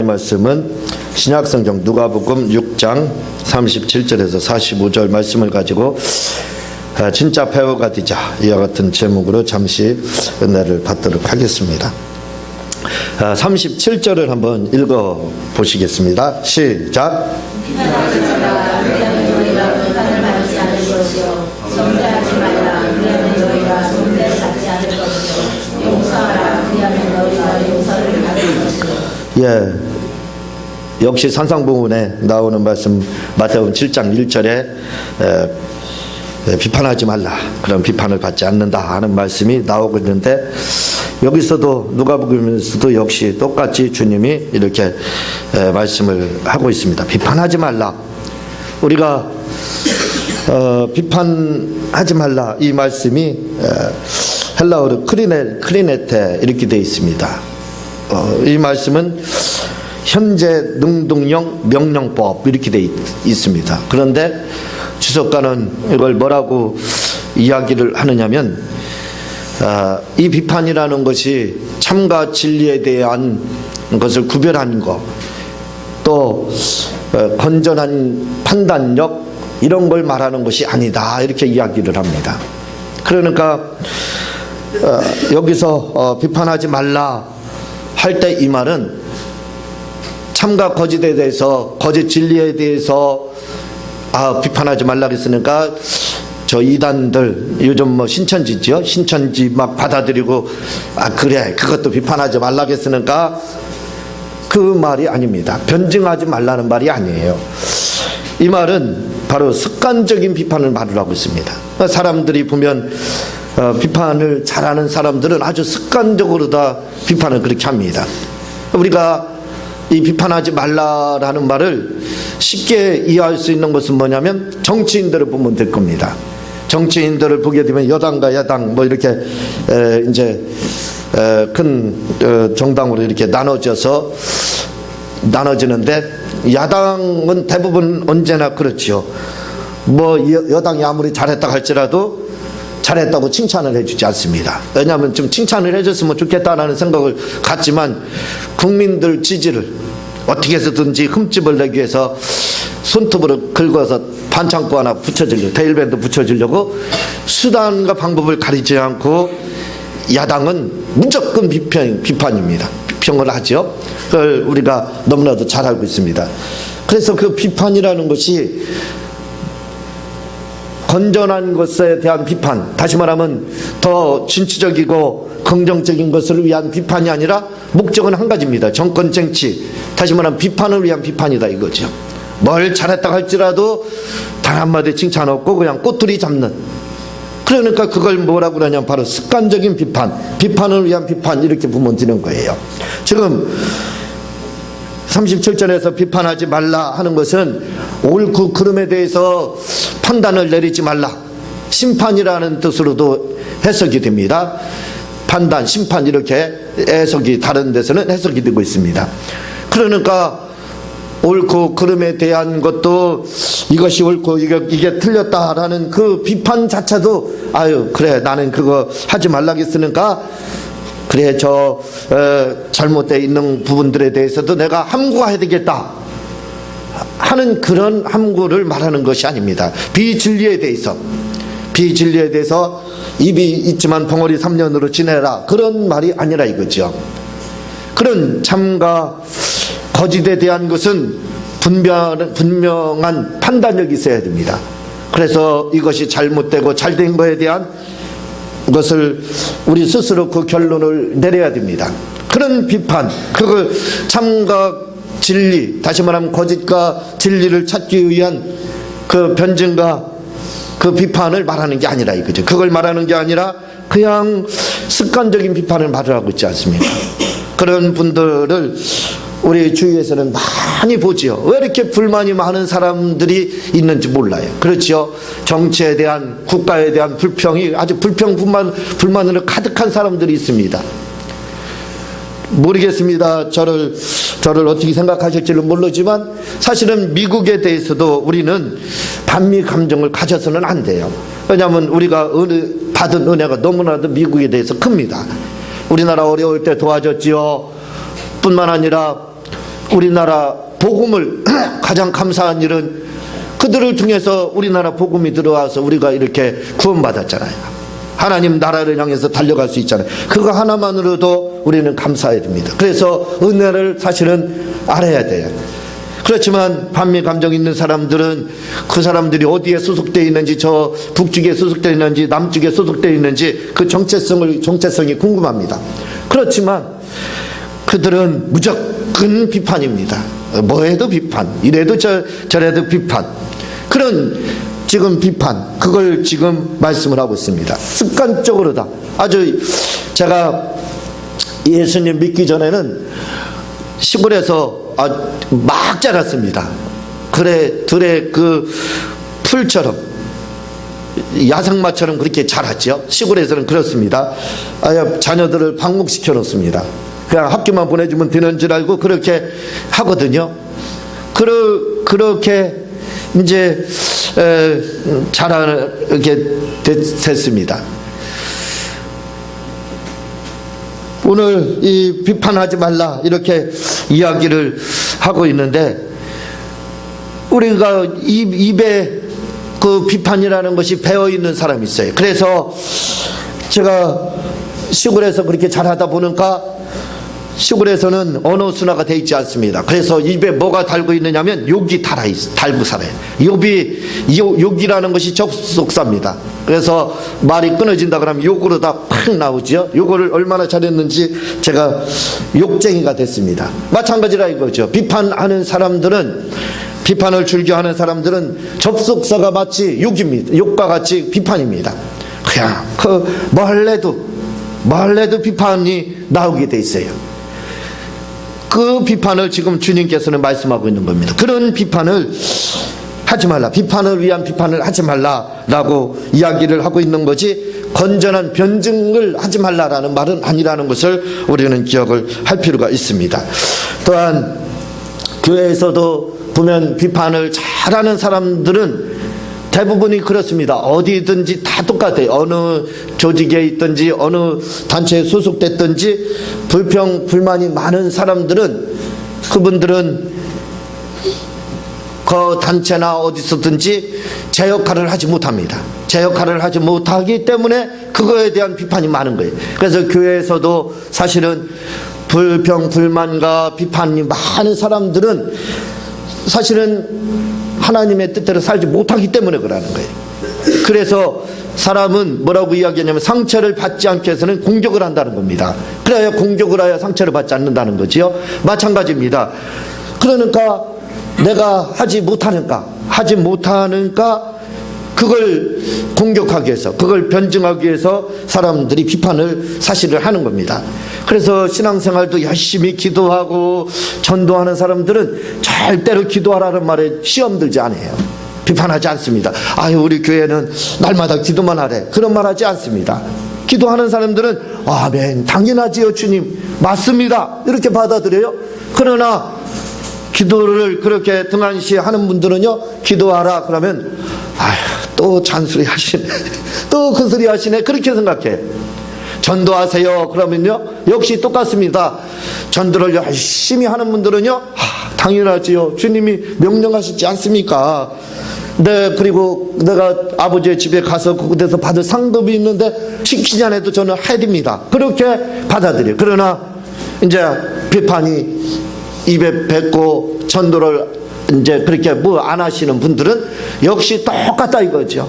말씀은 신약성경 누가복음 6장 37절에서 45절 말씀을 가지고 진짜 배우가 되자 이와 같은 제목으로 잠시 은혜를 받도록 하겠습니다. 37절을 한번 읽어 보시겠습니다. 시작. 예, 역시 산상부문에 나오는 말씀 마태복음 7장 1절에 비판하지 말라, 그런 비판을 받지 않는다 하는 말씀이 나오고 있는데, 여기서도 누가복음에서도 역시 똑같이 주님이 이렇게 말씀을 하고 있습니다. 비판하지 말라. 우리가 비판하지 말라, 이 말씀이 헬라어로 크리네테 이렇게 되어 있습니다. 이 말씀은 현재 능동형 명령법 이렇게 되어 있습니다. 그런데 주석가는 이걸 뭐라고 이야기를 하느냐면, 이 비판이라는 것이 참과 진리에 대한 것을 구별하는 것, 또 건전한 판단력, 이런 걸 말하는 것이 아니다, 이렇게 이야기를 합니다. 그러니까 여기서 비판하지 말라 할 때 이 말은 참과 거짓에 대해서, 거짓 진리에 대해서 비판하지 말라 했으니까 저 이단들 요즘 뭐 신천지죠, 신천지 막 받아들이고 그래 그것도 비판하지 말라 했으니까 그 말이 아닙니다. 변증하지 말라는 말이 아니에요. 이 말은 바로 습관적인 비판을 말하고 있습니다. 사람들이 보면 비판을 잘하는 사람들은 아주 습관적으로 다 비판을 그렇게 합니다. 우리가 이 비판하지 말라라는 말을 쉽게 이해할 수 있는 것은 뭐냐면 정치인들을 보면 될 겁니다. 정치인들을 보게 되면 여당과 야당 뭐 이렇게 이제 큰 정당으로 이렇게 나눠지는데, 야당은 대부분 언제나 그렇죠. 뭐 여당이 아무리 잘했다 할지라도 잘했다고 칭찬을 해주지 않습니다. 왜냐하면 좀 칭찬을 해줬으면 좋겠다라는 생각을 갖지만, 국민들 지지를 어떻게 해서든지 흠집을 내기 위해서 손톱으로 긁어서 반창고 하나 붙여주려고, 테일밴드 붙여주려고 수단과 방법을 가리지 않고 야당은 무조건 비판입니다. 비평을 하죠. 그걸 우리가 너무나도 잘 알고 있습니다. 그래서 그 비판이라는 것이 건전한 것에 대한 비판, 다시 말하면 더 진취적이고 긍정적인 것을 위한 비판이 아니라 목적은 한 가지입니다. 정권 쟁취, 다시 말하면 비판을 위한 비판이다 이거죠. 뭘 잘했다 할지라도 단 한마디 칭찬 없고 그냥 꼬투리 잡는, 그러니까 그걸 뭐라고 그러냐면 바로 습관적인 비판, 비판을 위한 비판, 이렇게 보면 되는 거예요. 지금 37절에서 비판하지 말라 하는 것은 옳고 그름에 대해서 판단을 내리지 말라, 심판이라는 뜻으로도 해석이 됩니다. 판단, 심판, 이렇게 해석이 다른 데서는 해석이 되고 있습니다. 그러니까 옳고 그름에 대한 것도 이것이 옳고 이게 틀렸다라는 그 비판 자체도 그래 나는 그거 하지 말라고 했으니까 그래 저 잘못되어 있는 부분들에 대해서도 내가 함구해야 되겠다 하는 그런 함구를 말하는 것이 아닙니다. 비진리에 대해서 입이 있지만 벙어리 3년으로 지내라, 그런 말이 아니라 이거죠. 그런 참과 거짓에 대한 것은 분명한 판단력이 있어야 됩니다. 그래서 이것이 잘못되고 잘된 것에 대한 것을 우리 스스로 그 결론을 내려야 됩니다. 그런 비판, 그걸 참과 진리, 다시 말하면 거짓과 진리를 찾기 위한 그 변증과 그 비판을 말하는 게 아니라 이거죠. 그걸 말하는 게 아니라 그냥 습관적인 비판을 말하고 있지 않습니까? 그런 분들을 우리 주위에서는 많이 보지요. 왜 이렇게 불만이 많은 사람들이 있는지 몰라요. 그렇죠. 정치에 대한, 국가에 대한 불평이 아주 불만으로 가득한 사람들이 있습니다. 모르겠습니다. 저를 어떻게 생각하실지는 모르지만 사실은 미국에 대해서도 우리는 반미 감정을 가져서는 안 돼요. 왜냐하면 우리가 받은 은혜가 너무나도 미국에 대해서 큽니다. 우리나라 어려울 때 도와줬지요. 뿐만 아니라 우리나라 복음을 가장 감사한 일은 그들을 통해서 우리나라 복음이 들어와서 우리가 이렇게 구원받았잖아요. 하나님 나라를 향해서 달려갈 수 있잖아요. 그거 하나만으로도 우리는 감사해야 됩니다. 그래서 은혜를 사실은 알아야 돼요. 그렇지만 반미 감정 있는 사람들은 그 사람들이 어디에 소속되어 있는지, 저 북쪽에 소속되어 있는지 남쪽에 소속되어 있는지 그 정체성이 궁금합니다. 그렇지만 그들은 무조건 비판입니다. 뭐해도 비판, 이래도 저래도 비판. 그런 지금 비판, 그걸 지금 말씀을 하고 있습니다. 습관적으로 다. 아주 제가 예수님 믿기 전에는 시골에서 막 자랐습니다. 들의 그 풀처럼, 야생마처럼 그렇게 자랐죠. 시골에서는 그렇습니다. 자녀들을 방목시켜 놓습니다. 그냥 학교만 보내주면 되는 줄 알고 그렇게 하거든요. 그렇게 이제 자라게 됐습니다. 오늘 이 비판하지 말라 이렇게 이야기를 하고 있는데, 우리가 입에 그 비판이라는 것이 배어 있는 사람이 있어요. 그래서 제가 시골에서 그렇게 자라다 보니까 시골에서는 언어 순화가 되어 있지 않습니다. 그래서 입에 뭐가 달고 있느냐면 욕이 달고 살아요. 욕이라는 것이 접속사입니다. 그래서 말이 끊어진다 그러면 욕으로 다 팍 나오죠. 욕을 얼마나 잘했는지 제가 욕쟁이가 됐습니다. 마찬가지라 이거죠. 비판하는 사람들은, 비판을 즐겨하는 사람들은 접속사가 마치 욕입니다. 욕과 같이 비판입니다. 그냥 뭘 해도 비판이 나오게 돼 있어요. 그 비판을 지금 주님께서는 말씀하고 있는 겁니다. 그런 비판을 하지 말라, 비판을 위한 비판을 하지 말라라고 이야기를 하고 있는 거지, 건전한 변증을 하지 말라라는 말은 아니라는 것을 우리는 기억을 할 필요가 있습니다. 또한 교회에서도 보면 비판을 잘하는 사람들은 대부분이 그렇습니다. 어디든지 다 똑같아요. 어느 조직에 있든지 어느 단체에 소속됐든지 불평 불만이 많은 사람들은, 그분들은 그 단체나 어디서든지 제 역할을 하지 못합니다. 제 역할을 하지 못하기 때문에 그거에 대한 비판이 많은 거예요. 그래서 교회에서도 사실은 불평 불만과 비판이 많은 사람들은 사실은 하나님의 뜻대로 살지 못하기 때문에 그러는 거예요. 그래서 사람은 뭐라고 이야기하냐면 상처를 받지 않기 위해서는 공격을 한다는 겁니다. 그래야 공격을 해야 상처를 받지 않는다는 거지요. 마찬가지입니다. 그러니까 내가 하지 못하니까 그걸 공격하기 위해서, 그걸 변증하기 위해서 사람들이 비판을 사실을 하는 겁니다. 그래서 신앙생활도 열심히 기도하고 전도하는 사람들은 절대로 기도하라는 말에 시험 들지 않아요. 비판하지 않습니다. 우리 교회는 날마다 기도만 하래, 그런 말 하지 않습니다. 기도하는 사람들은 아멘, 당연하지요 주님, 맞습니다, 이렇게 받아들여요. 그러나 기도를 그렇게 등한시하는 분들은요, 기도하라 그러면 또 잔소리 하시네, 또 그 소리 하시네, 그렇게 생각해. 전도하세요 그러면요 역시 똑같습니다. 전도를 열심히 하는 분들은요 당연하지요, 주님이 명령하시지 않습니까? 네, 그리고 내가 아버지의 집에 가서 그곳에서 받을 상급이 있는데 지키지 않아도 저는 해야 됩니다, 그렇게 받아들여요. 그러나 이제 비판이 입에 뱉고 전도를 이제 그렇게 안 하시는 분들은 역시 똑같다 이거죠.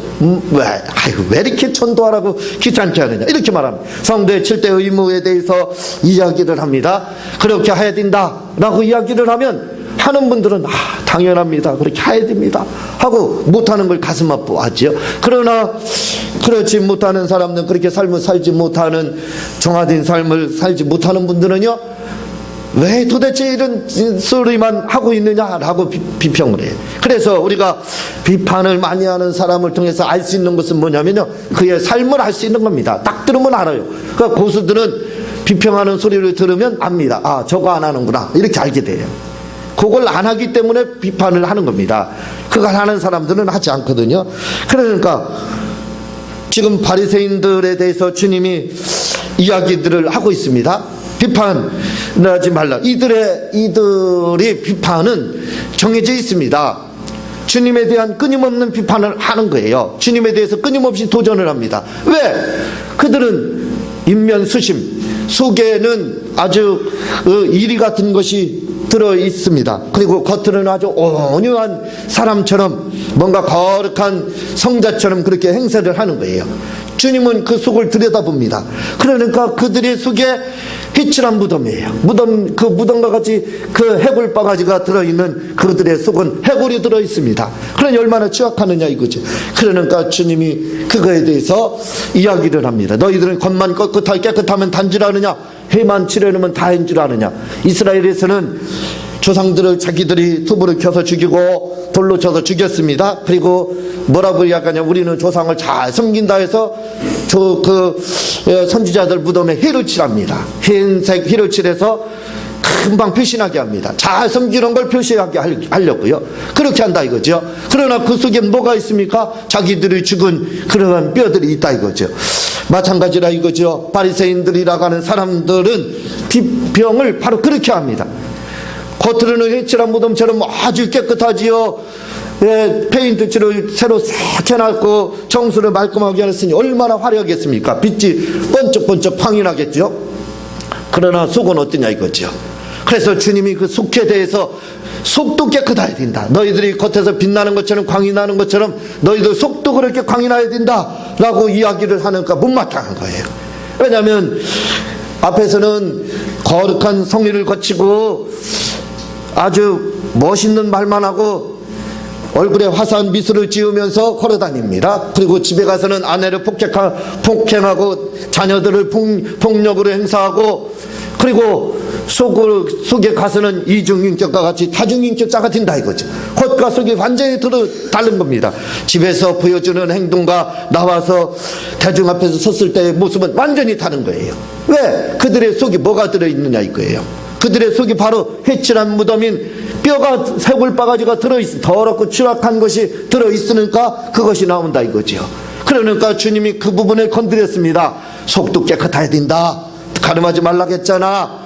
왜 이렇게 전도하라고 귀찮게 하느냐, 이렇게 말합니다. 성도의 7대 의무에 대해서 이야기를 합니다. 그렇게 해야 된다라고 이야기를 하면 하는 분들은 당연합니다, 그렇게 해야 됩니다 하고 못하는 걸 가슴 아파하죠. 그러나 그렇지 못하는 사람들은, 그렇게 삶을 살지 못하는, 정화된 삶을 살지 못하는 분들은요, 왜 도대체 이런 소리만 하고 있느냐라고 비평을 해요. 그래서 우리가 비판을 많이 하는 사람을 통해서 알 수 있는 것은 뭐냐면요, 그의 삶을 알 수 있는 겁니다. 딱 들으면 알아요. 그러니까 고수들은 비평하는 소리를 들으면 압니다. 저거 안 하는구나, 이렇게 알게 돼요. 그걸 안 하기 때문에 비판을 하는 겁니다. 그걸 하는 사람들은 하지 않거든요. 그러니까 지금 바리새인들에 대해서 주님이 이야기들을 하고 있습니다. 비판하지 말라. 이들의 비판은 정해져 있습니다. 주님에 대한 끊임없는 비판을 하는 거예요. 주님에 대해서 끊임없이 도전을 합니다. 왜? 그들은 인면수심 속에는 아주 이리 같은 것이 들어 있습니다. 그리고 겉으로는 아주 온유한 사람처럼 뭔가 거룩한 성자처럼 그렇게 행세를 하는 거예요. 주님은 그 속을 들여다봅니다. 그러니까 그들의 속에 희칠한 무덤이에요. 그 무덤과 같이 그 해골 바가지가 들어있는 그들의 속은 해골이 들어있습니다. 그러니 얼마나 취약하느냐 이거죠. 그러니까 주님이 그거에 대해서 이야기를 합니다. 너희들은 겉만 깨끗하면 단줄 아느냐, 해만 칠해놓으면 다인 줄 아느냐. 이스라엘에서는 조상들을 자기들이 두부를 켜서 죽이고 돌로 쳐서 죽였습니다. 그리고 뭐라고 이야기하냐, 우리는 조상을 잘 섬긴다 해서 선지자들 무덤에 희를 칠합니다. 흰색 희를 칠해서 금방 표신하게 합니다. 잘 섬기는 걸 표시하게 하려고요. 그렇게 한다 이거죠. 그러나 그 속에 뭐가 있습니까? 자기들이 죽은 그러한 뼈들이 있다 이거죠. 마찬가지라 이거죠. 바리새인들이라고 하는 사람들은 비평을 바로 그렇게 합니다. 겉으로는 회칠한 무덤처럼 아주 깨끗하지요. 페인트칠을 새로 싹 해놨고 정수를 말끔하게 하였으니 얼마나 화려하겠습니까? 빛이 번쩍번쩍 광이 나겠죠. 그러나 속은 어떠냐 이거죠. 그래서 주님이 그 속에 대해서 속도 깨끗해야 된다. 너희들이 겉에서 빛나는 것처럼 광이 나는 것처럼 너희들 속도 그렇게 광이 나야 된다 라고 이야기를 하니까 못마땅한 거예요. 왜냐하면 앞에서는 거룩한 성의를 거치고 아주 멋있는 말만 하고 얼굴에 화사한 미소를 지으면서 걸어다닙니다. 그리고 집에 가서는 아내를 폭행하고 자녀들을 폭력으로 행사하고, 그리고 속에 가서는 이중인격과 같이 다중인격자가 된다 이거죠. 겉과 속이 완전히 다른 겁니다. 집에서 보여주는 행동과 나와서 대중 앞에서 섰을 때의 모습은 완전히 다른 거예요. 왜? 그들의 속이 뭐가 들어있느냐 이거예요. 그들의 속이 바로 회칠한 무덤인 뼈가 해골 바가지가 들어있어 더럽고 추락한 것이 들어있으니까 그것이 나온다 이거죠. 그러니까 주님이 그 부분을 건드렸습니다. 속도 깨끗해야 된다. 가늠하지 말라고 했잖아.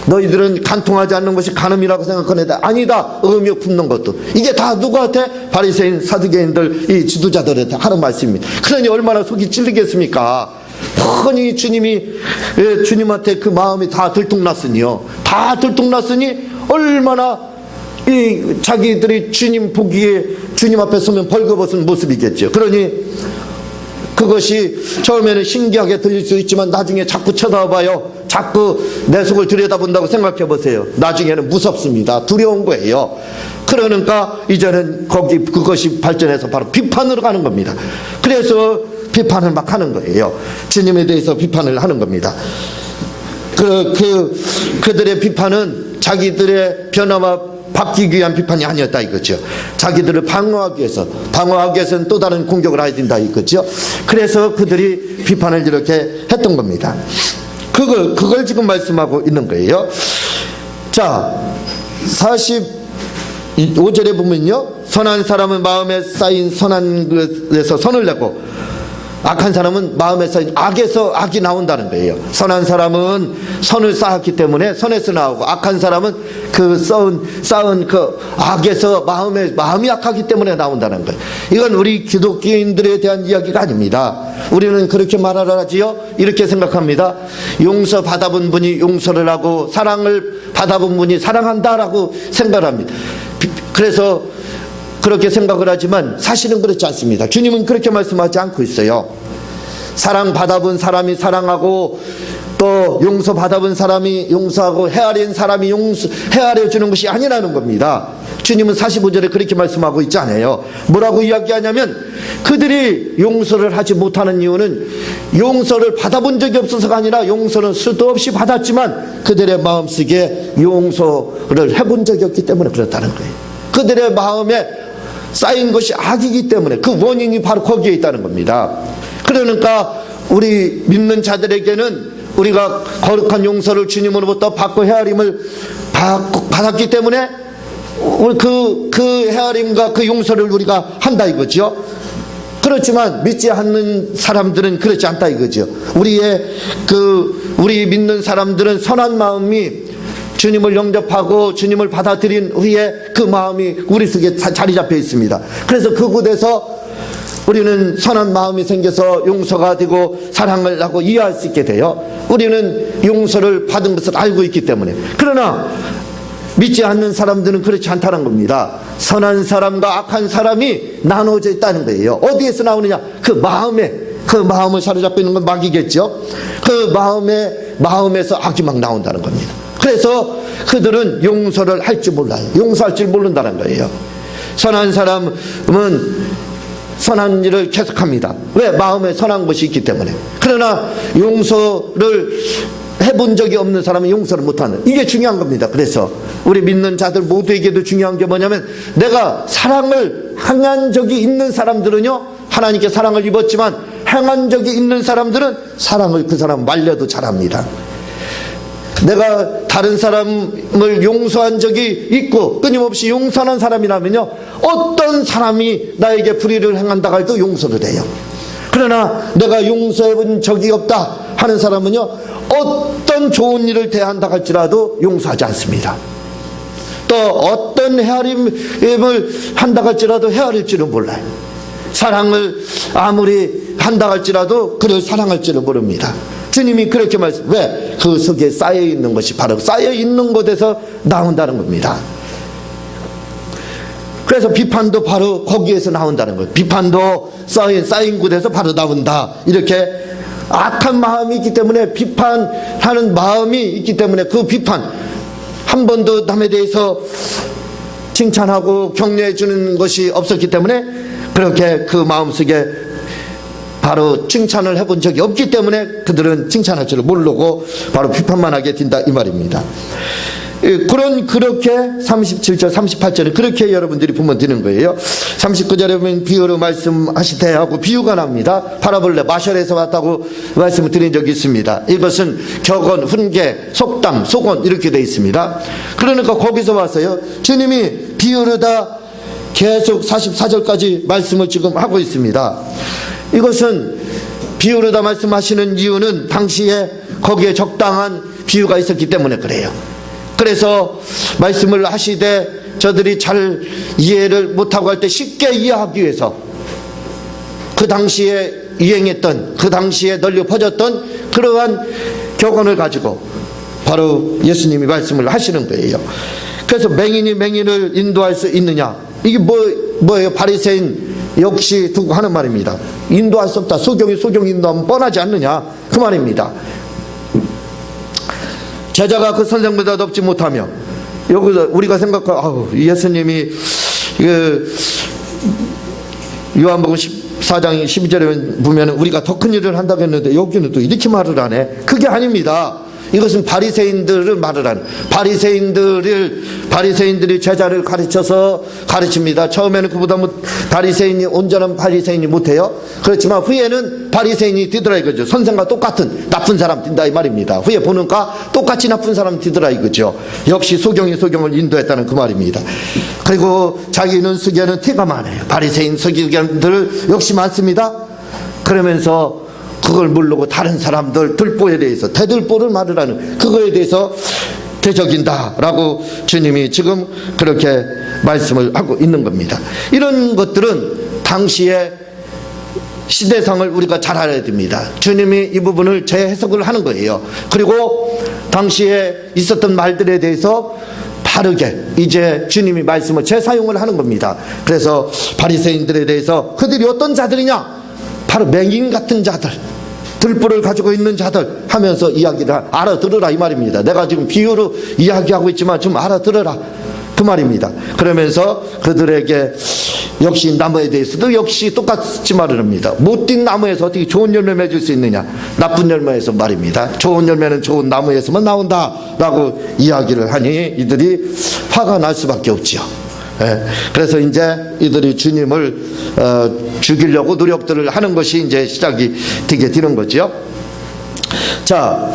너희들은 간통하지 않는 것이 간음이라고 생각하는데 아니다. 음욕 품는 것도. 이게 다 누구한테? 바리새인 사두개인들 이 지도자들한테 하는 말씀입니다. 그러니 얼마나 속이 찔리겠습니까? 뻔히 주님한테 그 마음이 다 들통났으니요. 다 들통났으니 얼마나 이 자기들이 주님 보기에 주님 앞에 서면 벌거벗은 모습이겠죠. 그러니 그것이 처음에는 신기하게 들릴 수 있지만 나중에 자꾸 쳐다봐요. 자꾸 내 속을 들여다본다고 생각해 보세요. 나중에는 무섭습니다. 두려운 거예요. 그러니까 이제는 그것이 발전해서 바로 비판으로 가는 겁니다. 그래서 비판을 막 하는 거예요. 주님에 대해서 비판을 하는 겁니다. 그들의 비판은 자기들의 변화와 바뀌기 위한 비판이 아니었다 이거죠. 자기들을 방어하기 위해서는 또 다른 공격을 해야 된다 이거죠. 그래서 그들이 비판을 이렇게 했던 겁니다. 그걸 지금 말씀하고 있는 거예요. 자, 45절에 보면요, 선한 사람은 마음에 쌓인 선한 것에서 선을 내고 악한 사람은 마음에 쌓인 악에서 악이 나온다는 거예요. 선한 사람은 선을 쌓았기 때문에 선에서 나오고, 악한 사람은 그 쌓은 그 악에서 마음이 악하기 때문에 나온다는 거예요. 이건 우리 기독교인들에 대한 이야기가 아닙니다. 우리는 그렇게 말을 하지요. 이렇게 생각합니다. 용서 받아본 분이 용서를 하고 사랑을 받아본 분이 사랑한다라고 생각을 합니다. 그래서 그렇게 생각을 하지만 사실은 그렇지 않습니다. 주님은 그렇게 말씀하지 않고 있어요. 사랑 받아본 사람이 사랑하고 또 용서 받아본 사람이 용서하고 헤아린 사람이 헤아려 주는 것이 아니라는 겁니다. 주님은 45절에 그렇게 말씀하고 있지 않아요. 뭐라고 이야기하냐면 그들이 용서를 하지 못하는 이유는 용서를 받아본 적이 없어서가 아니라 용서는 수도 없이 받았지만 그들의 마음속에 용서를 해본 적이 없기 때문에 그렇다는 거예요. 그들의 마음에 쌓인 것이 악이기 때문에 그 원인이 바로 거기에 있다는 겁니다. 그러니까 우리 믿는 자들에게는 우리가 거룩한 용서를 주님으로부터 받고 헤아림을 받았기 때문에 그 헤아림과 그 용서를 우리가 한다 이거죠. 그렇지만 믿지 않는 사람들은 그렇지 않다 이거죠. 우리 믿는 사람들은 선한 마음이 주님을 영접하고 주님을 받아들인 후에 그 마음이 우리 속에 자리 잡혀 있습니다. 그래서 그곳에서 우리는 선한 마음이 생겨서 용서가 되고 사랑을 하고 이해할 수 있게 돼요. 우리는 용서를 받은 것을 알고 있기 때문에. 그러나 믿지 않는 사람들은 그렇지 않다는 겁니다. 선한 사람과 악한 사람이 나눠져 있다는 거예요. 어디에서 나오느냐? 그 마음을 사로잡고 있는 건 마귀겠죠. 그 마음에서 악이 막 나온다는 겁니다. 그래서 그들은 용서를 할 줄 몰라요. 용서할 줄 모른다는 거예요. 선한 사람은 선한 일을 계속합니다. 왜? 마음에 선한 것이 있기 때문에. 그러나 용서를 해본 적이 없는 사람은 용서를 못하는, 이게 중요한 겁니다. 그래서 우리 믿는 자들 모두에게도 중요한 게 뭐냐면, 내가 사랑을 행한 적이 있는 사람들은요, 하나님께 사랑을 입었지만 행한 적이 있는 사람들은 사랑을 그 사람 말려도 잘합니다. 내가 다른 사람을 용서한 적이 있고 끊임없이 용서하는 사람이라면요, 어떤 사람이 나에게 불의를 행한다고 해도 용서를 해요. 그러나 내가 용서해 본 적이 없다 하는 사람은요, 어떤 좋은 일을 대한다고 할지라도 용서하지 않습니다. 또 어떤 헤아림을 한다고 할지라도 헤아릴 줄은 몰라요. 사랑을 아무리 한다고 할지라도 그를 사랑할 줄은 모릅니다. 주님이 그렇게 왜? 그 속에 쌓여있는 것이 바로 쌓여있는 곳에서 나온다는 겁니다. 그래서 비판도 바로 거기에서 나온다는 거예요. 비판도 쌓인 곳에서 바로 나온다. 이렇게 악한 마음이 있기 때문에, 비판하는 마음이 있기 때문에, 그 비판 한 번도 남에 대해서 칭찬하고 격려해 주는 것이 없었기 때문에, 그렇게 그 마음속에 바로 칭찬을 해본 적이 없기 때문에 그들은 칭찬할 줄을 모르고 바로 비판만 하게 된다 이 말입니다. 그렇게 37절 38절에 그렇게 여러분들이 보면 되는 거예요. 39절에 보면 비유로 말씀하시되 하고 비유가 납니다. 파라볼레 마셜에서 왔다고 말씀을 드린 적이 있습니다. 이것은 격언, 훈계, 속담, 속언 이렇게 되어 있습니다. 그러니까 거기서 왔어요. 주님이 비유로다 계속 44절까지 말씀을 지금 하고 있습니다. 이것은 비유로다 말씀하시는 이유는 당시에 거기에 적당한 비유가 있었기 때문에 그래요. 그래서 말씀을 하시되 저들이 잘 이해를 못하고 할 때 쉽게 이해하기 위해서 그 당시에 유행했던, 그 당시에 널리 퍼졌던 그러한 격언을 가지고 바로 예수님이 말씀을 하시는 거예요. 그래서 맹인이 맹인을 인도할 수 있느냐, 이게 뭐예요? 바리새인 역시 두고 하는 말입니다. 인도할 수 없다. 소경이 인도하면 뻔하지 않느냐 그 말입니다. 제자가 그 선생보다 높지 못하며, 여기서 우리가 생각하고 예수님이 요한복음 14장 12절에 보면 우리가 더 큰 일을 한다고 했는데 여기는 또 이렇게 말을 하네. 그게 아닙니다. 이것은 바리새인들을 말을 하는, 바리새인들이 제자를 가르칩니다. 처음에는 그보다 온전한 바리새인이 못해요. 그렇지만 후에는 바리새인이 되더라 이거죠. 선생과 똑같은 나쁜 사람 된다 이 말입니다. 후에 보니까 똑같이 나쁜 사람 되더라 이거죠. 역시 소경을 인도했다는 그 말입니다. 그리고 자기는 수견은 티가 많아요. 바리새인 서기관들 역시 많습니다. 그러면서 그걸 모르고 다른 사람들 들보에 대해서 대들보를 말을 하는, 그거에 대해서 되적인다라고 주님이 지금 그렇게 말씀을 하고 있는 겁니다. 이런 것들은 당시의 시대상을 우리가 잘 알아야 됩니다. 주님이 이 부분을 재해석을 하는 거예요. 그리고 당시에 있었던 말들에 대해서 바르게 이제 주님이 말씀을 재사용을 하는 겁니다. 그래서 바리새인들에 대해서 그들이 어떤 자들이냐, 바로 맹인 같은 자들, 들보를 가지고 있는 자들 하면서 이야기를 알아들으라 이 말입니다. 내가 지금 비유로 이야기하고 있지만 좀 알아들으라 그 말입니다. 그러면서 그들에게 역시 나무에 대해서도 역시 똑같이 말을 합니다. 못된 나무에서 어떻게 좋은 열매 맺을 수 있느냐, 나쁜 열매에서 말입니다. 좋은 열매는 좋은 나무에서만 나온다 라고 이야기를 하니 이들이 화가 날 수밖에 없지요. 그래서 이제 이들이 주님을 죽이려고 노력들을 하는 것이 이제 시작이 되게 되는 거죠. 자,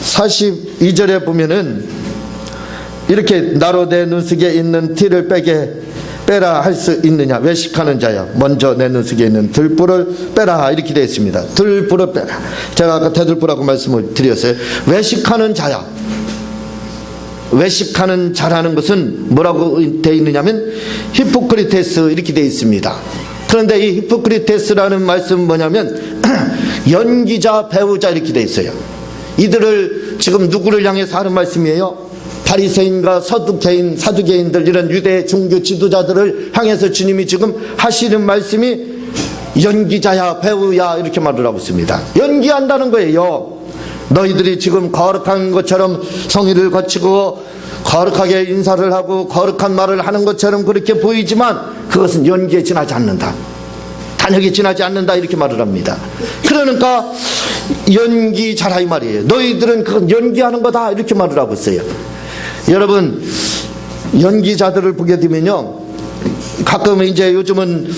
42절에 보면은 이렇게 나로 내 눈속에 있는 티를 빼라 할 수 있느냐. 외식하는 자야, 먼저 내 눈속에 있는 들불을 빼라, 이렇게 되어 있습니다. 들불을 빼라. 제가 아까 대들보라고 말씀을 드렸어요. 외식하는 자야. 외식하는 자라는 것은 뭐라고 되어 있느냐면 히포크리테스, 이렇게 되어 있습니다. 그런데 이 히포크리테스라는 말씀은 뭐냐면 연기자, 배우자, 이렇게 되어 있어요. 이들을 지금 누구를 향해서 하는 말씀이에요? 바리새인과 서두개인, 사두개인들, 이런 유대 종교 지도자들을 향해서 주님이 지금 하시는 말씀이 연기자야, 배우야, 이렇게 말을 하고 있습니다. 연기한다는 거예요. 너희들이 지금 거룩한 것처럼 성의를 거치고 거룩하게 인사를 하고 거룩한 말을 하는 것처럼 그렇게 보이지만 그것은 연기에 지나지 않는다, 단역에 지나지 않는다, 이렇게 말을 합니다. 그러니까 연기자라 이 말이에요. 너희들은 그건 연기하는 거다, 이렇게 말을 하고 있어요. 여러분, 연기자들을 보게 되면요, 가끔 이제 요즘은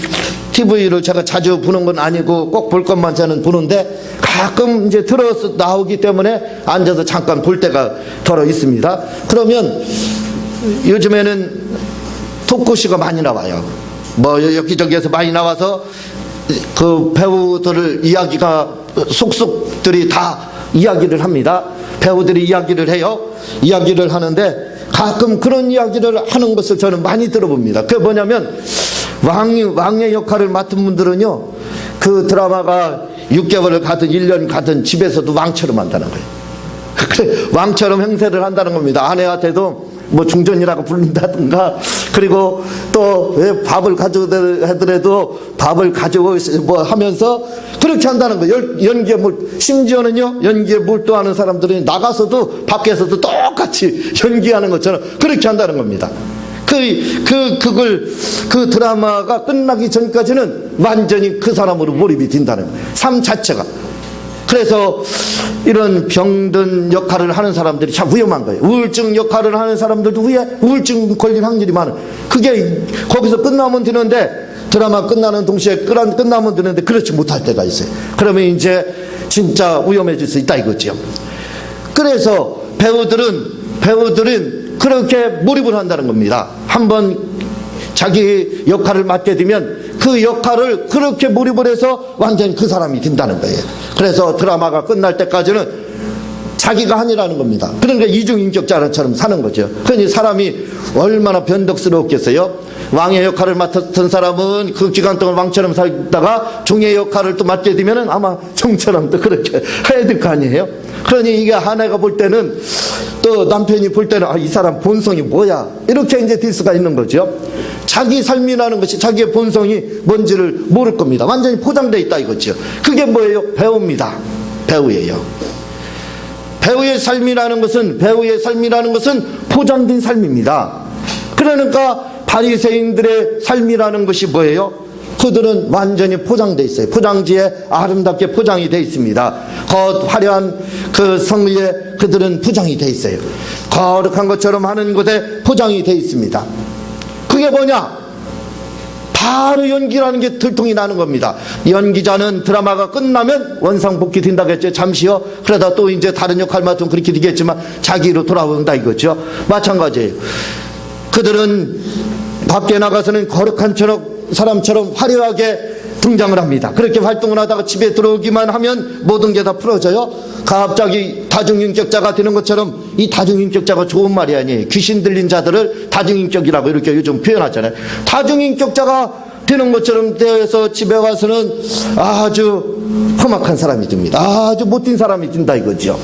TV를 제가 자주 보는 건 아니고 꼭 볼 것만 저는 보는데 가끔 이제 틀어서 나오기 때문에 앉아서 잠깐 볼 때가 더러 있습니다. 그러면 요즘에는 토크쇼가 많이 나와요. 뭐 여기저기에서 많이 나와서 그 배우들을 이야기가 속속들이 다 이야기를 합니다. 배우들이 이야기를 해요. 이야기를 하는데 가끔 그런 이야기를 하는 것을 저는 많이 들어봅니다. 그게 뭐냐면 왕의 역할을 맡은 분들은요, 그 드라마가 6개월을 가든 1년 가든 집에서도 왕처럼 한다는 거예요. 그래, 왕처럼 행세를 한다는 겁니다. 아내한테도 뭐 중전이라고 부른다든가, 그리고 또 밥을 가져오더라도 밥을 가져오 뭐 하면서 그렇게 한다는 거예요. 연기에 심지어는요, 연기에 몰두하는 사람들은 나가서도 밖에서도 똑같이 연기하는 것처럼 그렇게 한다는 겁니다. 그 드라마가 끝나기 전까지는 완전히 그 사람으로 몰입이 된다는 거예요. 삶 자체가. 그래서 이런 병든 역할을 하는 사람들이 참 위험한 거예요. 우울증 역할을 하는 사람들도 우울증 걸릴 확률이 많아요. 그게 거기서 끝나면 되는데, 드라마 끝나는 동시에 끝나면 되는데 그렇지 못할 때가 있어요. 그러면 이제 진짜 위험해질 수 있다 이거죠. 그래서 배우들은 그렇게 몰입을 한다는 겁니다. 한번 자기 역할을 맡게 되면 그 역할을 그렇게 몰입을 해서 완전히 그 사람이 된다는 거예요. 그래서 드라마가 끝날 때까지는 자기가 아니라는 겁니다. 그러니까 이중인격자처럼 사는 거죠. 그러니 사람이 얼마나 변덕스러웠겠어요. 왕의 역할을 맡았던 사람은 그 기간 동안 왕처럼 살다가 종의 역할을 또 맡게 되면 아마 종처럼 또 그렇게 해야 될 거 아니에요. 그러니 이게 아내가 볼 때는, 또 남편이 볼 때는 이 사람 본성이 뭐야, 이렇게 이제 될 수가 있는 거죠. 자기 삶이라는 것이 자기의 본성이 뭔지를 모를 겁니다. 완전히 포장되어 있다 이거죠. 그게 뭐예요? 배우입니다. 배우예요. 배우의 삶이라는 것은 포장된 삶입니다. 그러니까 바리새인들의 삶이라는 것이 뭐예요? 그들은 완전히 포장되어 있어요. 포장지에 아름답게 포장이 되어 있습니다. 화려한 그 성의에 그들은 포장이 되어 있어요. 거룩한 것처럼 하는 곳에 포장이 되어 있습니다. 그게 뭐냐? 바로 연기라는 게 들통이 나는 겁니다. 연기자는 드라마가 끝나면 원상복귀 된다고 했죠. 잠시요. 그러다 또 이제 다른 역할 맡으면 그렇게 되겠지만 자기로 돌아온다 이거죠. 마찬가지예요. 그들은 밖에 나가서는 거룩한 사람처럼 화려하게 등장을 합니다. 그렇게 활동을 하다가 집에 들어오기만 하면 모든 게 다 풀어져요. 갑자기 다중인격자가 되는 것처럼, 이 다중인격자가 좋은 말이 아니에요. 귀신 들린 자들을 다중인격이라고 이렇게 요즘 표현하잖아요. 다중인격자가 되는 것처럼 되어서 집에 와서는 아주 험악한 사람이 됩니다. 아주 못된 사람이 된다 이거죠.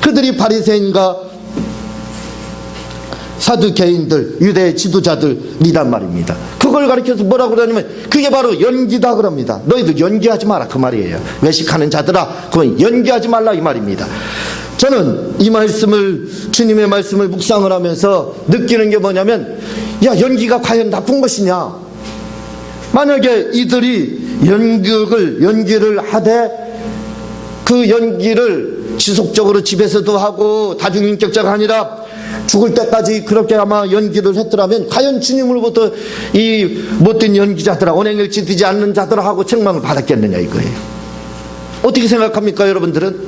그들이 바리새인과 사두개인들, 유대 지도자들이란 말입니다. 그걸 가리켜서 뭐라고 그러냐면 그게 바로 연기다 그럽니다. 너희들 연기하지 마라 그 말이에요. 외식하는 자들아, 그건 연기하지 말라 이 말입니다. 저는 이 말씀을, 주님의 말씀을 묵상을 하면서 느끼는 게 뭐냐면, 야, 연기가 과연 나쁜 것이냐? 만약에 이들이 연기를 하되 그 연기를 지속적으로 집에서도 하고 다중인격자가 아니라 죽을 때까지 그렇게 아마 연기를 했더라면 과연 주님으로부터 이 못된 연기자들아, 언행을 지키지 않는 자들아 하고 책망을 받았겠느냐 이거예요. 어떻게 생각합니까 여러분들은?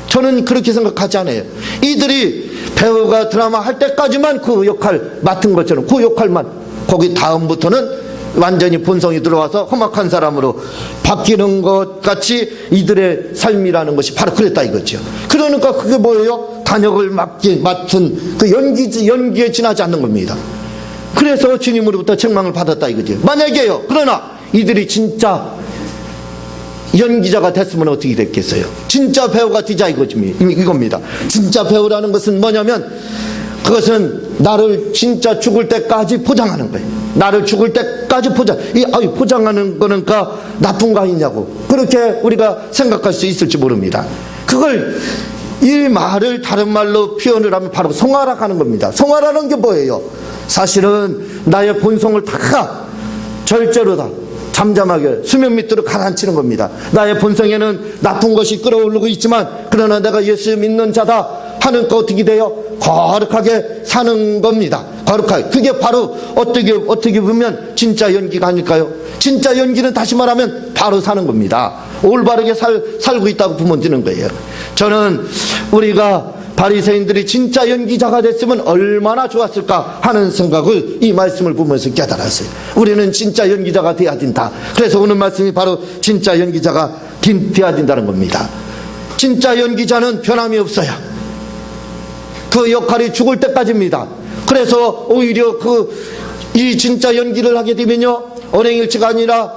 저는 그렇게 생각하지 않아요. 이들이 배우가 드라마 할 때까지만 그 역할 맡은 것처럼 그 역할만 거기 다음부터는 완전히 본성이 들어와서 험악한 사람으로 바뀌는 것 같이 이들의 삶이라는 것이 바로 그랬다 이거죠. 그러니까 그게 뭐예요? 단역을 맡은 그 연기에 지나지 않는 겁니다. 그래서 주님으로부터 책망을 받았다 이거죠. 만약에요, 그러나 이들이 진짜 연기자가 됐으면 어떻게 됐겠어요? 진짜 배우가 되자 이겁니다. 진짜 배우라는 것은 뭐냐면, 그것은 나를 진짜 죽을 때까지 포장하는 거예요. 나를 죽을 때까지 포장하는 거니까 나쁜 거 아니냐고 그렇게 우리가 생각할 수 있을지 모릅니다. 그걸 이 말을 다른 말로 표현을 하면 바로 성화라고 겁니다. 성화라는 게 뭐예요? 사실은 나의 본성을 다 절제로 다 잠잠하게 수면 밑으로 가라앉히는 겁니다. 나의 본성에는 나쁜 것이 끌어오르고 있지만, 그러나 내가 예수 믿는 자다 하니까 어떻게 돼요? 거룩하게 사는 겁니다. 거룩하게. 그게 바로 어떻게 보면 진짜 연기가 아닐까요? 진짜 연기는 다시 말하면 바로 사는 겁니다. 올바르게 살고 있다고 보면 되는 거예요. 저는 우리가 바리새인들이 진짜 연기자가 됐으면 얼마나 좋았을까 하는 생각을 이 말씀을 보면서 깨달았어요. 우리는 진짜 연기자가 돼야 된다. 그래서 오늘 말씀이 바로 진짜 연기자가 돼야 된다는 겁니다. 진짜 연기자는 변함이 없어요. 그 역할이 죽을 때까지입니다. 그래서 오히려 이 진짜 연기를 하게 되면요, 언행일치가 아니라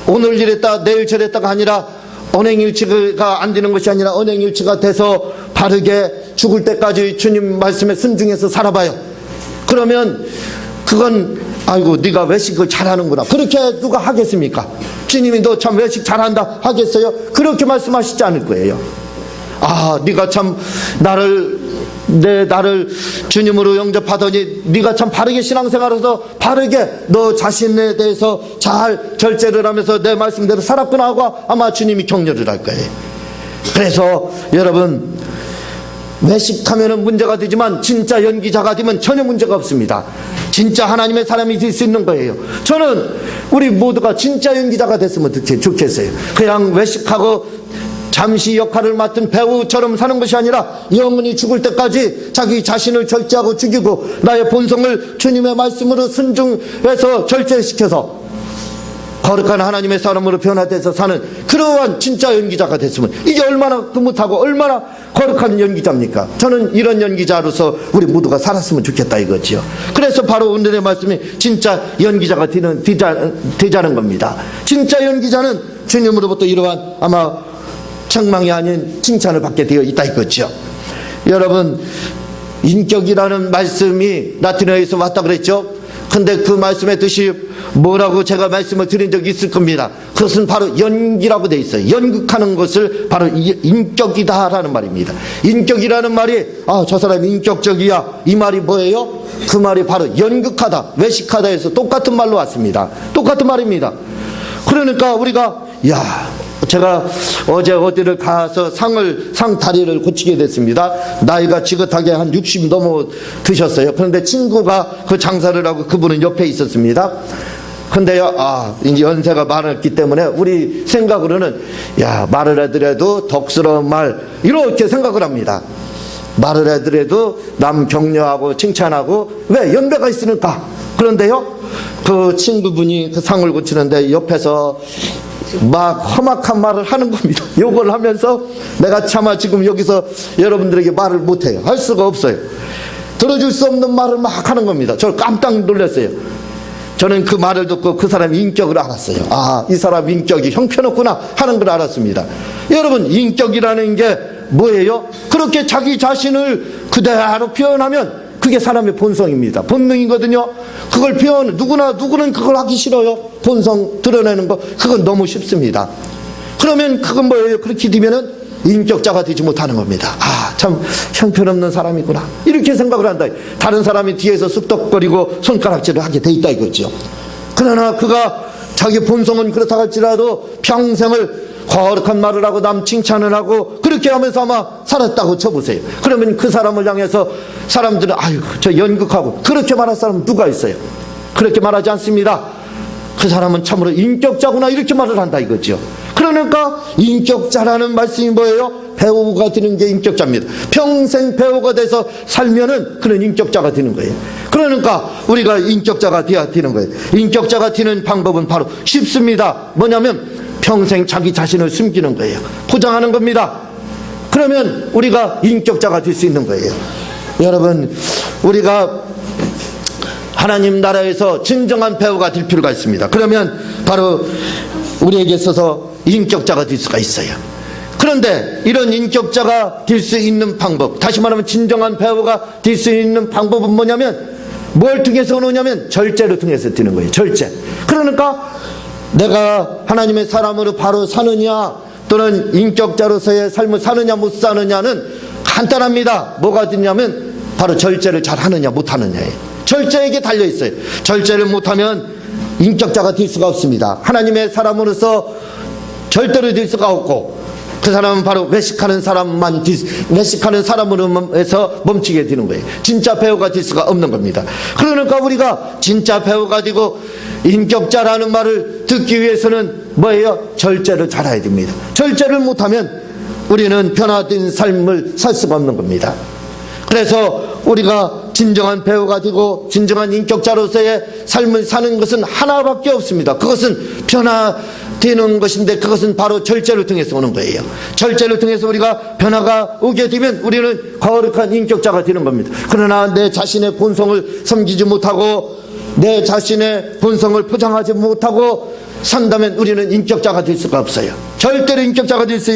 오늘 이랬다 내일 저랬다가 아니라, 언행일치가 안 되는 것이 아니라 언행일치가 돼서 바르게 죽을 때까지 주님 말씀에 순종해서 살아봐요. 그러면 그건 아이고 네가 외식을 잘하는구나 그렇게 누가 하겠습니까? 주님이 너 참 외식 잘한다 하겠어요? 그렇게 말씀하시지 않을 거예요. 아, 네가 참 나를 주님으로 영접하더니 네가 참 바르게 신앙생활해서 바르게 너 자신에 대해서 잘 절제를 하면서 내 말씀대로 살았구나 하고 아마 주님이 격려를 할 거예요. 그래서 여러분, 외식하면은 문제가 되지만 진짜 연기자가 되면 전혀 문제가 없습니다. 진짜 하나님의 사람이 될 수 있는 거예요. 저는 우리 모두가 진짜 연기자가 됐으면 좋겠어요. 그냥 외식하고 잠시 역할을 맡은 배우처럼 사는 것이 아니라 영원히 죽을 때까지 자기 자신을 절제하고 죽이고 나의 본성을 주님의 말씀으로 순종해서 절제시켜서 거룩한 하나님의 사람으로 변화돼서 사는 그러한 진짜 연기자가 됐으면, 이게 얼마나 흐뭇하고 얼마나 거룩한 연기자입니까? 저는 이런 연기자로서 우리 모두가 살았으면 좋겠다 이거지요. 그래서 바로 오늘의 말씀이 진짜 연기자가 되자는 겁니다. 진짜 연기자는 주님으로부터 이러한 아마 책망이 아닌 칭찬을 받게 되어 있다 이거죠. 여러분, 인격이라는 말씀이 라틴어에서 왔다 그랬죠. 근데 그 말씀의 뜻이 뭐라고 제가 말씀을 드린 적이 있을 겁니다. 그것은 바로 연기라고 돼 있어요. 연극하는 것을 바로 인격이다라는 말입니다. 인격이라는 말이 저 사람이 인격적이야 이 말이 뭐예요? 그 말이 바로 연극하다, 외식하다 해서 똑같은 말로 왔습니다. 똑같은 말입니다. 그러니까 우리가 제가 어제 어디를 가서 상 다리를 고치게 됐습니다. 나이가 지긋하게 한 60 넘어 드셨어요. 그런데 친구가 그 장사를 하고 그분은 옆에 있었습니다. 근데요, 이제 연세가 많았기 때문에 우리 생각으로는 말을 하더라도 덕스러운 말 이렇게 생각을 합니다. 말을 하더라도 남 격려하고 칭찬하고, 왜? 연배가 있으니까. 그런데요, 그 친구분이 그 상을 고치는데 옆에서 막 험악한 말을 하는 겁니다. 욕을 하면서 내가 차마 지금 여기서 여러분들에게 말을 못해요. 할 수가 없어요. 들어줄 수 없는 말을 막 하는 겁니다. 저를 깜짝 놀랐어요. 저는 그 말을 듣고 그 사람의 인격을 알았어요. 이 사람 인격이 형편없구나 하는 걸 알았습니다. 여러분, 인격이라는 게 뭐예요? 그렇게 자기 자신을 그대로 표현하면 그게 사람의 본성입니다. 본능이거든요. 그걸 누구는 그걸 하기 싫어요. 본성 드러내는 거, 그건 너무 쉽습니다. 그러면 그건 뭐예요? 그렇게 되면은 인격자가 되지 못하는 겁니다. 참 형편없는 사람이구나 이렇게 생각을 한다. 다른 사람이 뒤에서 쑥덕거리고 손가락질을 하게 돼 있다 이거죠. 그러나 그가 자기 본성은 그렇다 할지라도 평생을 거룩한 말을 하고 남 칭찬을 하고 그렇게 하면서 아마 살았다고 쳐보세요. 그러면 그 사람을 향해서 사람들은 저 연극하고 그렇게 말할 사람은 누가 있어요? 그렇게 말하지 않습니다. 그 사람은 참으로 인격자구나 이렇게 말을 한다 이거죠. 그러니까 인격자라는 말씀이 뭐예요? 배우가 되는 게 인격자입니다. 평생 배우가 돼서 살면은 그런 인격자가 되는 거예요. 그러니까 우리가 인격자가 되어야 되는 거예요. 인격자가 되는 방법은 바로 쉽습니다. 뭐냐면 평생 자기 자신을 숨기는 거예요. 포장하는 겁니다. 그러면 우리가 인격자가 될 수 있는 거예요. 여러분, 우리가 하나님 나라에서 진정한 배우가 될 필요가 있습니다. 그러면 바로 우리에게 있어서 인격자가 될 수가 있어요. 그런데 이런 인격자가 될 수 있는 방법, 다시 말하면 진정한 배우가 될 수 있는 방법은 뭐냐면, 뭘 통해서 오느냐면 절제를 통해서 되는 거예요. 절제. 그러니까 내가 하나님의 사람으로 바로 사느냐 또는 인격자로서의 삶을 사느냐 못 사느냐는 간단합니다. 뭐가 되냐면 바로 절제를 잘 하느냐 못 하느냐예요. 절제에게 달려 있어요. 절제를 못하면 인격자가 될 수가 없습니다. 하나님의 사람으로서 절대로 될 수가 없고, 그 사람은 바로 외식하는 사람으로 해서 멈추게 되는 거예요. 진짜 배우가 될 수가 없는 겁니다. 그러니까 우리가 진짜 배우가 되고 인격자라는 말을 듣기 위해서는 뭐예요? 절제를 잘해야 됩니다. 절제를 못하면 우리는 변화된 삶을 살 수가 없는 겁니다. 그래서 우리가 진정한 배우가 되고 진정한 인격자로서의 삶을 사는 것은 하나밖에 없습니다. 그것은 변화되는 것인데, 그것은 바로 절제를 통해서 오는 거예요. 절제를 통해서 우리가 변화가 오게 되면 우리는 거룩한 인격자가 되는 겁니다. 그러나 내 자신의 본성을 섬기지 못하고 내 자신의 본성을 포장하지 못하고 산다면 우리는 인격자가 될 수가 없어요. 절대로 인격자가 될 수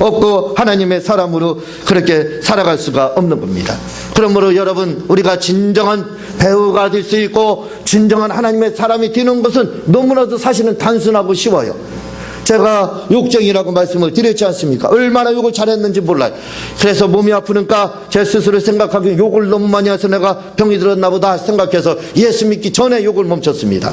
없고 하나님의 사람으로 그렇게 살아갈 수가 없는 겁니다. 그러므로 여러분, 우리가 진정한 배우가 될 수 있고 진정한 하나님의 사람이 되는 것은 너무나도 사실은 단순하고 쉬워요. 제가 욕쟁이라고 말씀을 드렸지 않습니까? 얼마나 욕을 잘했는지 몰라요. 그래서 몸이 아프니까 제 스스로 생각하기에 욕을 너무 많이 해서 내가 병이 들었나 보다 생각해서 예수 믿기 전에 욕을 멈췄습니다.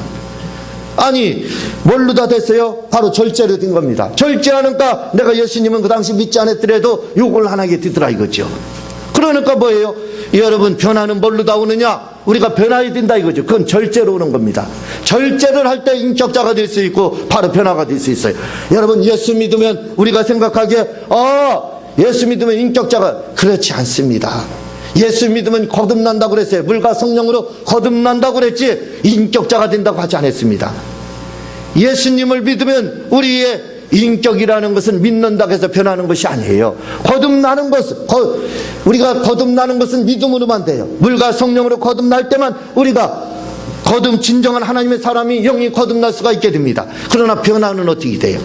아니, 뭘로 다 됐어요? 바로 절제로 된 겁니다. 절제하니까 내가 예수님은 그 당시 믿지 않았더라도 욕을 안 하게 되더라 이거죠. 그러니까 뭐예요? 여러분, 변화는 뭘로 다 오느냐? 우리가 변화해야 된다 이거죠. 그건 절제로 오는 겁니다. 절제를 할 때 인격자가 될 수 있고 바로 변화가 될 수 있어요. 여러분, 예수 믿으면 우리가 생각하기에 예수 믿으면 인격자가, 그렇지 않습니다. 예수 믿으면 거듭난다고 그랬어요. 물과 성령으로 거듭난다고 그랬지 인격자가 된다고 하지 않았습니다. 예수님을 믿으면 우리의 인격이라는 것은 믿는다고 해서 변하는 것이 아니에요. 거듭나는 것은 우리가 거듭나는 것은 믿음으로만 돼요. 물과 성령으로 거듭날 때만 우리가 진정한 하나님의 사람이 영이 거듭날 수가 있게 됩니다. 그러나 변화는 어떻게 돼요?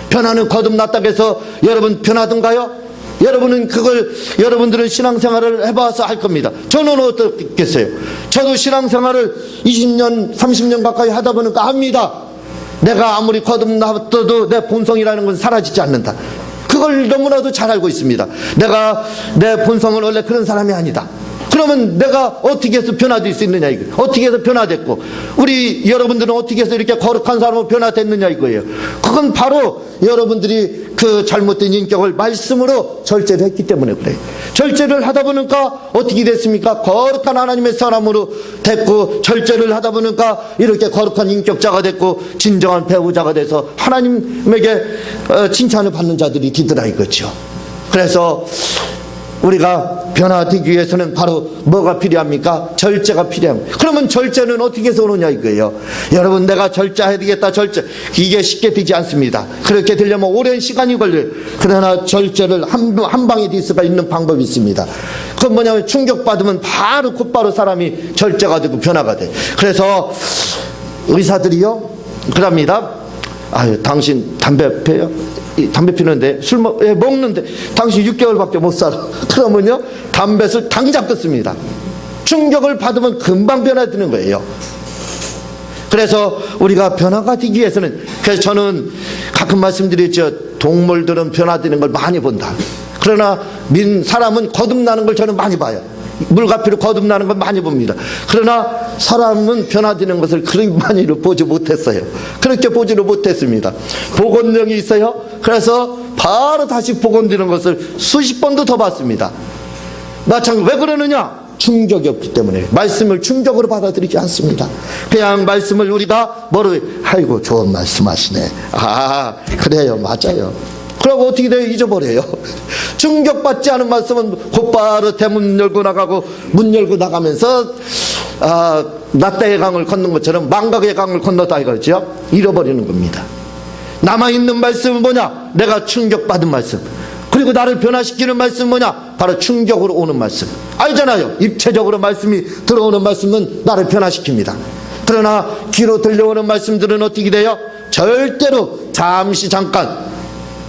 변화는 거듭났다고 해서 여러분 변하던가요? 여러분들은 신앙생활을 해봐서 알 겁니다. 저는 어떻겠어요? 저도 신앙생활을 20년, 30년 가까이 하다 보니까 압니다. 내가 아무리 거듭나도 내 본성이라는 것은 사라지지 않는다. 그걸 너무나도 잘 알고 있습니다. 내가 내 본성은 원래 그런 사람이 아니다. 그러면 내가 어떻게 해서 변화될 수 있느냐 이거예요. 어떻게 해서 변화됐고 여러분들은 어떻게 해서 이렇게 거룩한 사람으로 변화됐느냐 이거예요. 그건 바로 여러분들이 그 잘못된 인격을 말씀으로 절제를 했기 때문에 그래요. 절제를 하다 보니까 어떻게 됐습니까? 거룩한 하나님의 사람으로 됐고, 절제를 하다 보니까 이렇게 거룩한 인격자가 됐고 진정한 배우자가 돼서 하나님에게 칭찬을 받는 자들이 되더라 이거죠. 그래서 우리가 변화되기 위해서는 바로 뭐가 필요합니까? 절제가 필요합니다. 그러면 절제는 어떻게 해서 오느냐 이거예요. 여러분, 내가 절제해야 되겠다, 절제, 이게 쉽게 되지 않습니다. 그렇게 되려면 오랜 시간이 걸려요. 그러나 절제를 한 방에 될 수가 있는 방법이 있습니다. 그건 뭐냐면 충격받으면 곧바로 사람이 절제가 되고 변화가 돼. 그래서 의사들이요 그럽니다. 당신 담배 피워요? 담배 피우는데 먹는데 당신 6개월밖에 못 살아. 그러면요 담뱃을 당장 끊습니다. 충격을 받으면 금방 변화되는 거예요. 그래서 우리가 변화가 되기 위해서는, 그래서 저는 가끔 말씀드렸죠. 동물들은 변화되는 걸 많이 본다. 그러나 사람은 거듭나는 걸 저는 많이 봐요. 물가피로 거듭나는 걸 많이 봅니다. 그러나 사람은 변화되는 것을 그렇게 많이를 보지 못했어요. 그렇게 보지를 못했습니다. 복원력이 있어요. 그래서 바로 다시 복원되는 것을 수십 번도 더 봤습니다. 마찬가지로 왜 그러느냐? 충격이 없기 때문에. 말씀을 충격으로 받아들이지 않습니다. 그냥 말씀을 우리가 아이고 좋은 말씀 하시네. 그래요, 맞아요. 그러고 어떻게 돼요? 잊어버려요. 충격받지 않은 말씀은 곧바로 대문 열고 나가고 문 열고 나가면서 낫다의 강을 건넌 것처럼 망각의 강을 건너다 이거죠. 잃어버리는 겁니다. 남아있는 말씀은 뭐냐? 내가 충격받은 말씀. 그리고 나를 변화시키는 말씀은 뭐냐? 바로 충격으로 오는 말씀. 알잖아요. 입체적으로 말씀이 들어오는 말씀은 나를 변화시킵니다. 그러나 귀로 들려오는 말씀들은 어떻게 돼요? 절대로 잠시 잠깐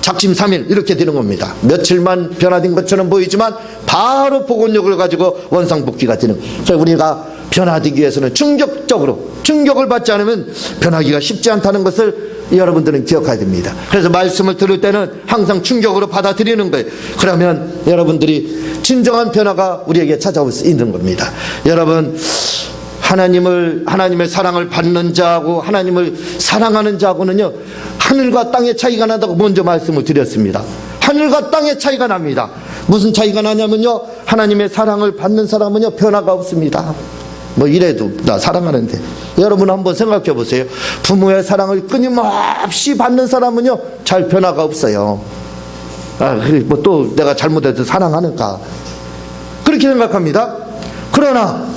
작심삼일 이렇게 되는 겁니다. 며칠만 변화된 것처럼 보이지만 바로 복원력을 가지고 원상복귀가 되는. 그래서 우리가 변화되기 위해서는 충격을 받지 않으면 변하기가 쉽지 않다는 것을 여러분들은 기억해야 됩니다. 그래서 말씀을 들을 때는 항상 충격으로 받아들이는 거예요. 그러면 여러분들이 진정한 변화가 우리에게 찾아올 수 있는 겁니다. 여러분, 하나님의 사랑을 받는 자하고 하나님을 사랑하는 자하고는요, 하늘과 땅의 차이가 난다고 먼저 말씀을 드렸습니다. 하늘과 땅의 차이가 납니다. 무슨 차이가 나냐면요, 하나님의 사랑을 받는 사람은요, 변화가 없습니다. 뭐 이래도 나 사랑하는데. 여러분 한번 생각해 보세요. 부모의 사랑을 끊임없이 받는 사람은요, 잘 변화가 없어요. 뭐 또 내가 잘못해도 사랑하는가, 그렇게 생각합니다. 그러나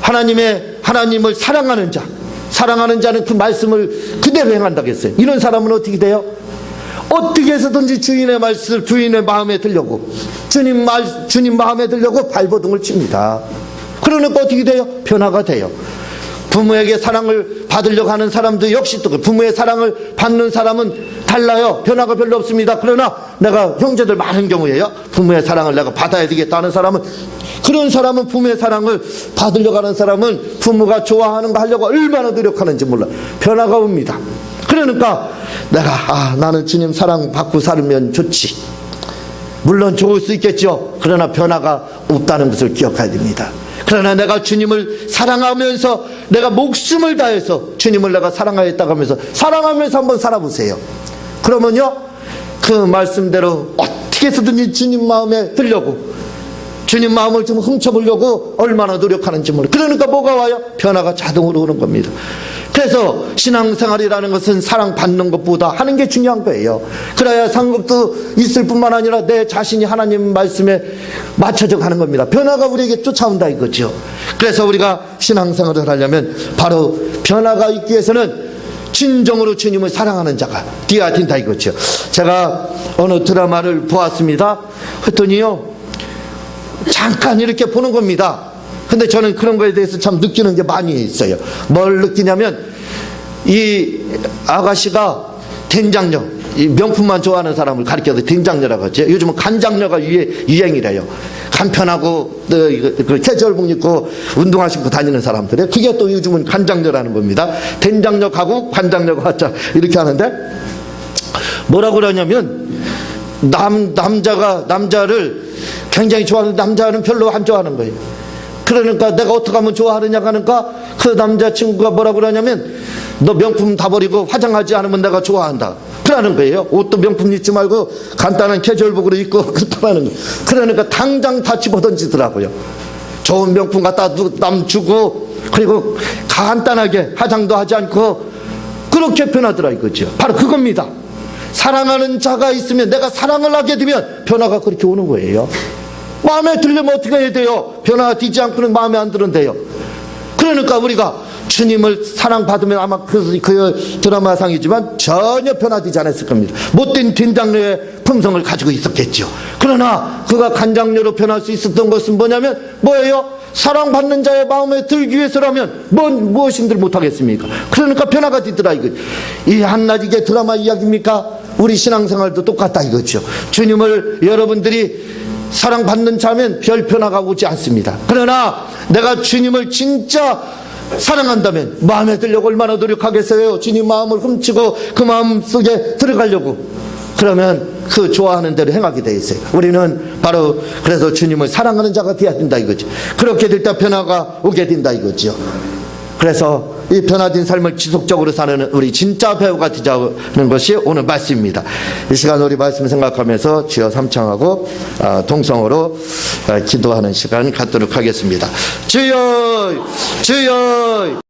하나님을 사랑하는 자는 그 말씀을 그대로 행한다고 했어요. 이런 사람은 어떻게 돼요? 어떻게 해서든지 주인의 마음에 들려고, 주님 마음에 들려고 발버둥을 칩니다. 그러니까 어떻게 돼요? 변화가 돼요. 부모에게 사랑을 받으려고 하는 사람도 역시 또 부모의 사랑을 받는 사람은 달라요. 변화가 별로 없습니다. 그러나 내가 형제들 많은 경우에요, 부모의 사랑을 내가 받아야 되겠다 하는 사람은, 그런 사람은 부모의 사랑을 받으려고 하는 사람은 부모가 좋아하는 거 하려고 얼마나 노력하는지 몰라. 변화가 옵니다. 그러니까 내가 나는 주님 사랑 받고 살면 좋지. 물론 좋을 수 있겠죠. 그러나 변화가 없다는 것을 기억해야 됩니다. 그러나 내가 주님을 사랑하면서 내가 목숨을 다해서 주님을 내가 사랑하였다고 하면서 사랑하면서 한번 살아보세요. 그러면요, 그 말씀대로 어떻게 해서든지 주님 마음에 들려고, 주님 마음을 좀 훔쳐보려고 얼마나 노력하는지 몰라요. 그러니까 뭐가 와요? 변화가 자동으로 오는 겁니다. 그래서 신앙생활이라는 것은 사랑받는 것보다 하는 게 중요한 거예요. 그래야 상급도 있을 뿐만 아니라 내 자신이 하나님 말씀에 맞춰져 가는 겁니다. 변화가 우리에게 쫓아온다 이거죠. 그래서 우리가 신앙생활을 하려면 바로 변화가 있기 위해서는 진정으로 주님을 사랑하는 자가 되어야 된다 이거죠. 제가 어느 드라마를 보았습니다. 했더니요, 잠깐 이렇게 보는 겁니다. 근데 저는 그런 거에 대해서 참 느끼는 게 많이 있어요. 뭘 느끼냐면, 이 아가씨가 된장녀, 이 명품만 좋아하는 사람을 가리켜서 된장녀라고 하죠. 요즘은 간장녀가 유행이래요. 간편하고 그 캐주얼복 입고 운동화 신고 다니는 사람들이, 그게 또 요즘은 간장녀라는 겁니다. 된장녀 가고 간장녀가 왔자 이렇게 하는데, 뭐라고 그러냐면, 남자를 굉장히 좋아하는 남자는 별로 안 좋아하는 거예요. 그러니까 내가 어떻게 하면 좋아하느냐 하니까 그 남자친구가 뭐라고 그러냐면, 너 명품 다 버리고 화장하지 않으면 내가 좋아한다 그러는 거예요. 옷도 명품 입지 말고 간단한 캐주얼복으로 입고 그러는 거예요. 그러니까 당장 다 집어던지더라고요. 좋은 명품 갖다 남 주고, 그리고 간단하게 화장도 하지 않고 그렇게 변하더라 이거죠. 바로 그겁니다. 사랑하는 자가 있으면, 내가 사랑을 하게 되면 변화가 그렇게 오는 거예요. 마음에 들려면 어떻게 해야 돼요? 변화되지 않고는 마음에 안 드는데요. 그러니까 우리가 주님을 사랑받으면 아마 그 드라마상이지만 전혀 변화되지 않았을 겁니다. 못된 된장녀의 품성을 가지고 있었겠죠. 그러나 그가 간장녀로 변할 수 있었던 것은 뭐예요? 사랑받는 자의 마음에 들기 위해서라면 무엇인들 못하겠습니까? 그러니까 변화가 되더라 이거죠. 이 한낮 이게 드라마 이야기입니까? 우리 신앙생활도 똑같다 이거죠. 주님을 여러분들이 사랑받는 자면 별 변화가 오지 않습니다. 그러나 내가 주님을 진짜 사랑한다면 마음에 들려고 얼마나 노력하겠어요? 주님 마음을 훔치고 그 마음 속에 들어가려고. 그러면 그 좋아하는 대로 행하게 돼 있어요. 우리는 바로 그래서 주님을 사랑하는 자가 되어야 된다 이거죠. 그렇게 될 때 변화가 오게 된다 이거죠. 그래서 이 변화된 삶을 지속적으로 사는 우리 진짜 배우가 되자는 것이 오늘 말씀입니다. 이 시간 우리 말씀 생각하면서 주여 삼창하고 동성으로 기도하는 시간 갖도록 하겠습니다. 주여, 주여.